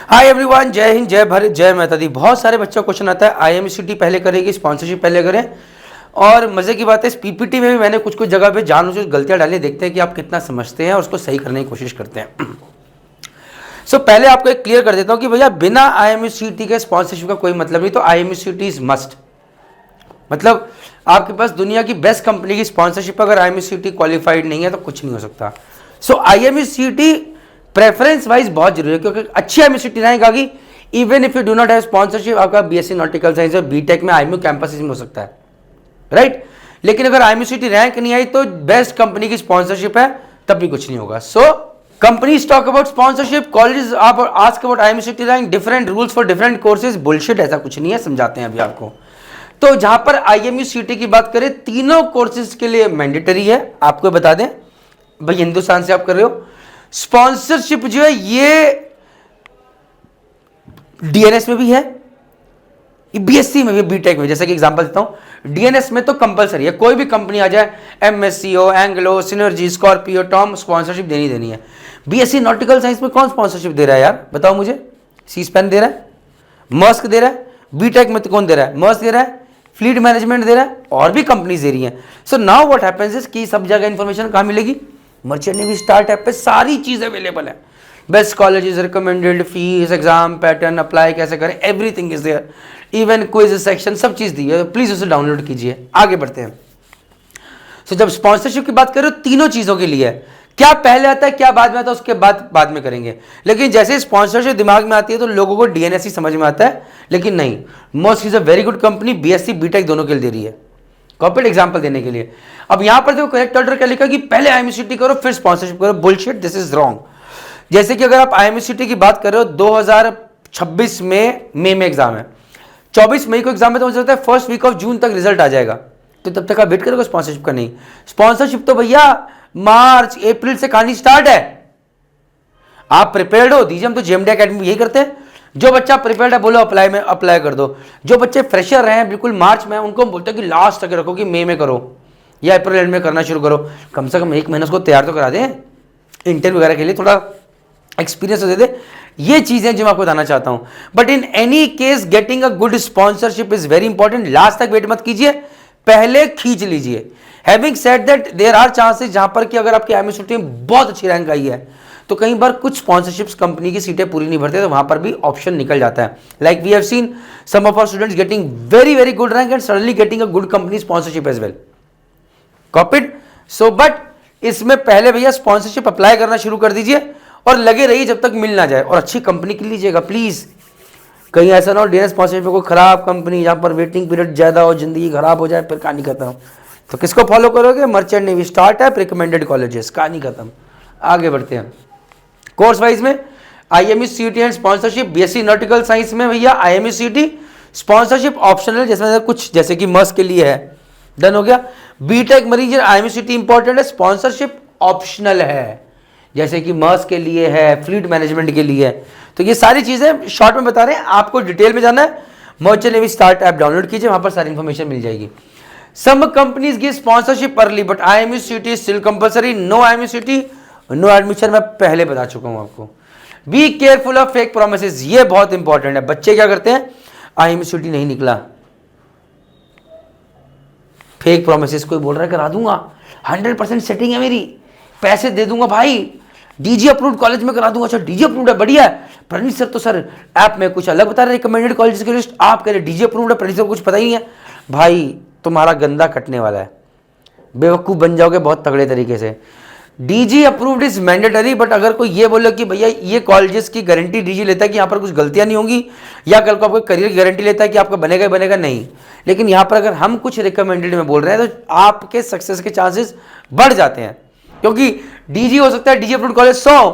Hi everyone, जय हिंद, जय भारत, जय माता दी। बहुत सारे बच्चों को क्वेश्चन आता है आईएमसीटी पहले करेगी, स्पॉन्सरशिप पहले करें। और मजे की बात है, इस पीपीटी में भी मैंने कुछ कुछ जगह पे जानबूझकर गलतियां डाली। देखते हैं कि आप कितना समझते हैं और उसको सही करने की कोशिश करते हैं। सो पहले आपको एक क्लियर कर देता हूं कि भैया बिना आईएमसीटी के स्पॉन्सरशिप का कोई मतलब नहीं। तो आईएमसीटी इज मस्ट, मतलब आपके पास दुनिया की बेस्ट कंपनी की स्पॉन्सरशिप अगर आईएमसीटी क्वालिफाइड नहीं है तो कुछ नहीं हो सकता। सो आईएमसीटी प्रेफरेंस वाइज बहुत जरूरी है, क्योंकि अच्छी आईएमसीटी रैंक आ गई, even if you do not have sponsorship, आपका बीएससी नॉटिकल साइंस और बीटेक में आईएमयू कैंपस में हो सकता है, राइट। लेकिन अगर आईएमसीटी रैंक नहीं आई तो बेस्ट कंपनी की स्पॉन्सरशिप है, तब भी कुछ नहीं होगा। So companies talk about sponsorship, colleges ask about IMCT rank, different rules for different courses. Bullshit, ऐसा कुछ नहीं है, समझाते हैं अभी आपको। तो जहां पर आईएमयूसीटी की बात करें, तीनों कोर्सेज के लिए मैंडेटरी है। आपको बता दें भाई, हिंदुस्तान से आप कर रहे हो, स्पॉन्सरशिप जो है ये डीएनएस में भी है, बीएससी में भी, बीटेक में। जैसे कि एग्जांपल देता हूं, डीएनएस में तो कंपलसरी है, कोई भी कंपनी आ जाए, MSCO, Anglo, Synergy, Scorpio, Tom, sponsorship देनी है। बीएससी नॉटिकल साइंस में कौन स्पॉन्सरशिप दे रहा है यार, बताओ मुझे। सी स्पैन दे रहा है, मर्स्क दे रहा है। बीटेक में तो कौन दे रहा है? मर्स्क दे रहा है, फ्लीट मैनेजमेंट दे रहा है, और भी कंपनीज दे रही हैं। So now what happens is कि सब जगह इंफॉर्मेशन कहां मिलेगी? मर्चेंट नेवी स्टार्ट ऐप पे सारी चीज अवेलेबल है। Best colleges, recommended, fees, exam pattern, apply कैसे करें, everything is there. Even quiz section, सब चीज दी है। प्लीज उसे डाउनलोड कीजिए। आगे बढ़ते हैं। सो जब स्पॉन्सरशिप की बात करो, तीनों चीजों के लिए है। क्या पहले आता है, क्या बाद में आता है, उसके बाद में करेंगे। लेकिन जैसे स्पॉन्सरशिप दिमाग में आती है तो लोगों को डीएनएस ही समझ में आता है। लेकिन नहीं, Maersk is a very good company, BSc BTech दोनों के लिए दे रही है। कॉपीड एग्जांपल देने के लिए। अब यहां पर देखो करेक्ट ऑर्डर क्या लिखा कि पहले आईएमसीटी करो फिर स्पॉन्सरशिप करो। Bullshit, this is wrong. जैसे कि अगर आप आईएमसीटी की बात कर रहे हो, 2026 में मई में एग्जाम है, 24 मई को एग्जाम है, तो मुझे लगता है फर्स्ट वीक ऑफ जून तक रिजल्ट आ जाएगा। तो तब तक आप वेट करोगे स्पॉन्सरशिप का? नहीं, स्पॉन्सरशिप तो भैया मार्च अप्रैल से कहानी स्टार्ट है। आप प्रिपेयर्ड हो, दीजिए। हम तो जेएमडी एकेडमी में यही करते हैं। जो बच्चा प्रिपेयर्ड है बोलो अप्लाई में अप्लाई कर दो। जो बच्चे फ्रेशर रहे हैं बिल्कुल मार्च में, उनको हम बोलते हैं कि लास्ट तक रखो, कि मई में करो या अप्रैल एंड में करना शुरू करो। कम से कम एक महीना उसको तैयार तो करा दें, इंटरव्यू वगैरह के लिए थोड़ा एक्सपीरियंस दे दे। ये चीजें जो मैं आपको बताना चाहता हूं। But in any case getting a good sponsorship is very important. Last तक वेट मत कीजिए, पहले खींच लीजिए। Having said that, there are chances जहां पर कि अगर आपकी आईएमसीटी में बहुत अच्छी रैंक आई है तो कई बार कुछ स्पॉन्सरशिप्स कंपनी की सीटें पूरी नहीं भरते, तो वहां पर भी ऑप्शन निकल जाता है। Like we have seen some of our students getting very very good rank and suddenly getting a good company sponsorship as well. Copied. So but इसमें पहले भैया स्पॉन्सरशिप अप्लाई करना शुरू कर दीजिए और लगे रहिए जब तक मिल ना जाए, और अच्छी कंपनी की लीजिएगा प्लीज। कहीं ऐसा ना हो डीएनएस स्पॉन्सरशिप में कोई खराब कंपनी जहां पर वेटिंग पीरियड ज्यादा हो, जिंदगी खराब हो जाए, फिर कहानी खत्म। तो किसको फॉलो करोगे? Merchant navy start app, recommended colleges, कहानी खत्म। आगे बढ़ते हैं। कोर्स वाइज में IMUCT and sponsorship, BSc nautical science में भैया आईएमयूसीटी, स्पॉन्सरशिप ऑप्शनल, जैसे कुछ जैसे कि मर्स्क के लिए है, डन हो गया। बीटेक मरीज आईएमयूसीटी इंपॉर्टेंट है, स्पॉन्सरशिप ऑप्शनल है, जैसे कि मर्स्क के लिए है, फ्लीट मैनेजमेंट के लिए है। तो ये सारी चीजें शॉर्ट में बता रहे हैं, आपको डिटेल में जाना है, merchant navy start app download कीजिए, वहां पर सारी इंफॉर्मेशन मिल जाएगी। Some companies give sponsorship early but IMUCT still compulsory. No IMUCT no admission, मैं पहले बता चुका हूं आपको। Be careful of fake promises, ये बहुत इंपॉर्टेंट है। बच्चे क्या करते हैं, आईएमयूसीटी नहीं निकला, फेक प्रोमिसेस, कोई बोल रहा है करा दूंगा, 100% सेटिंग है मेरी, पैसे दे दूंगा भाई, डीजी अप्रूव्ड कॉलेज में करा दूंगा। अच्छा डीजी अप्रूव्ड है, बढ़िया है। प्रणीत सर तो सर ऐप में कुछ अलग बता रहे, रिकमेंडेड कॉलेज की लिस्ट, आप कह रहे डीजी अप्रूव्ड है, प्रणीत सर को कुछ पता ही नहीं है। भाई तुम्हारा गंदा कटने वाला है, बेवकूफ बन जाओगे बहुत तगड़े तरीके से। DG approved is mandatory, but अगर कोई ये बोले कि भैया ये कॉलेजेस की गारंटी डीजी लेता है कि यहाँ पर कुछ गलतियां नहीं होंगी, या कल को आपका करियर की गारंटी लेता है कि आपका बनेगा बनेगा, नहीं। लेकिन यहाँ पर अगर हम कुछ रिकमेंडेड में बोल रहे हैं तो आपके सक्सेस के चांसेस बढ़ जाते हैं, क्योंकि डीजी हो सकता है, डीजी अप्रूव्ड कॉलेज 100,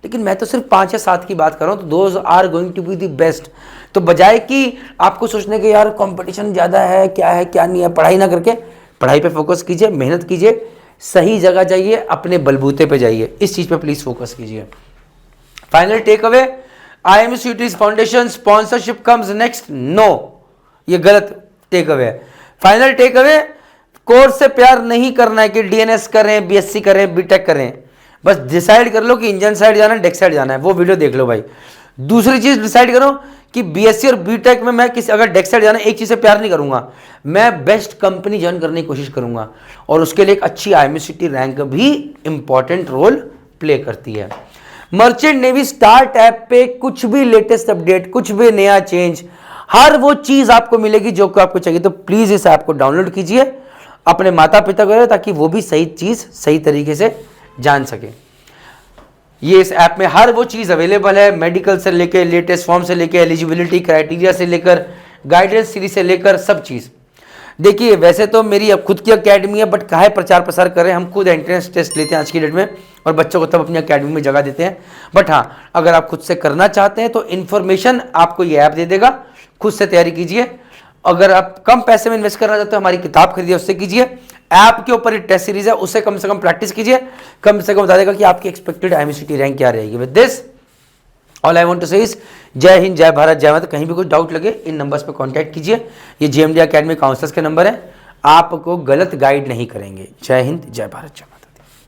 लेकिन मैं तो सिर्फ 5 या 7 की बात कर रहा हूँ, तो those are going to be the best. तो बजाय कि आपको सोचने के यार कंपटीशन ज़्यादा है क्या नहीं है, पढ़ाई ना करके पढ़ाई पे फोकस कीजिए, मेहनत कीजिए, सही जगह जाइए, अपने बलबूते पे जाइए, इस चीज़ पे प्लीज़ फोकस कीजिए। Final takeaway, IMUCT foundation sponsorship comes next, no, ये गलत टेक अवे है। फाइनल टेक अवे, कोर्स से प्यार नहीं करना है कि डीएनएस करें, बीएससी करें, बीटेक करें, बस डिसाइड कर लो कि इंजन साइड जाना है, डेक साइड जाना है, वो वीडियो देख लो भाई। दूसरी चीज डिसाइड करो कि बीएससी और बीटेक में मैं किसी अगर डेस्क साइड जाना, एक चीज से प्यार नहीं करूंगा, मैं बेस्ट कंपनी ज्वाइन करने की कोशिश करूंगा, और उसके लिए एक अच्छी आईएमएससीटी रैंक भी इंपॉर्टेंट रोल प्ले करती है। मर्चेंट नेवी स्टार्ट ऐप पे कुछ भी लेटेस्ट अपडेट, कुछ भी नया चेंज, हर वो चीज आपको मिलेगी जो आपको चाहिए। तो प्लीज इस ऐप को डाउनलोड कीजिए, अपने माता पिता को, ताकि वो भी सही चीज सही तरीके से जान सके। ये इस ऐप में हर वो चीज अवेलेबल है, मेडिकल से लेकर लेटेस्ट फॉर्म से लेकर एलिजिबिलिटी क्राइटेरिया से लेकर गाइडेंस सीरीज से लेकर सब चीज। देखिए वैसे तो मेरी अब खुद की अकेडमी है, बट काहे प्रचार प्रसार करें, हम खुद एंट्रेंस टेस्ट लेते हैं आज की डेट में और बच्चों को तब अपनी अकेडमी में जगह देते हैं। बट हाँ, अगर आप खुद से करना चाहते हैं तो इन्फॉर्मेशन आपको ये ऐप दे देगा, खुद से तैयारी कीजिए। अगर आप कम पैसे में इन्वेस्ट करना चाहते हो, हमारी किताब खरीदिए, उससे कीजिए। ऐप के ऊपर एक टेस्ट सीरीज है, उससे कम प्रैक्टिस कीजिए, कम से कम बता देगा कि आपकी एक्सपेक्टेड आईएमएससीटी रैंक क्या रहेगी। With this all I want to say is जय हिंद, जय भारत, जय माता। कहीं भी कुछ डाउट लगे इन नंबर्स पे कांटेक्ट कीजिए, ये जेएमडी एकेडमी काउंसलर्स के नंबर है, आपको गलत गाइड नहीं करेंगे। जय हिंद, जय भारत, जय माता।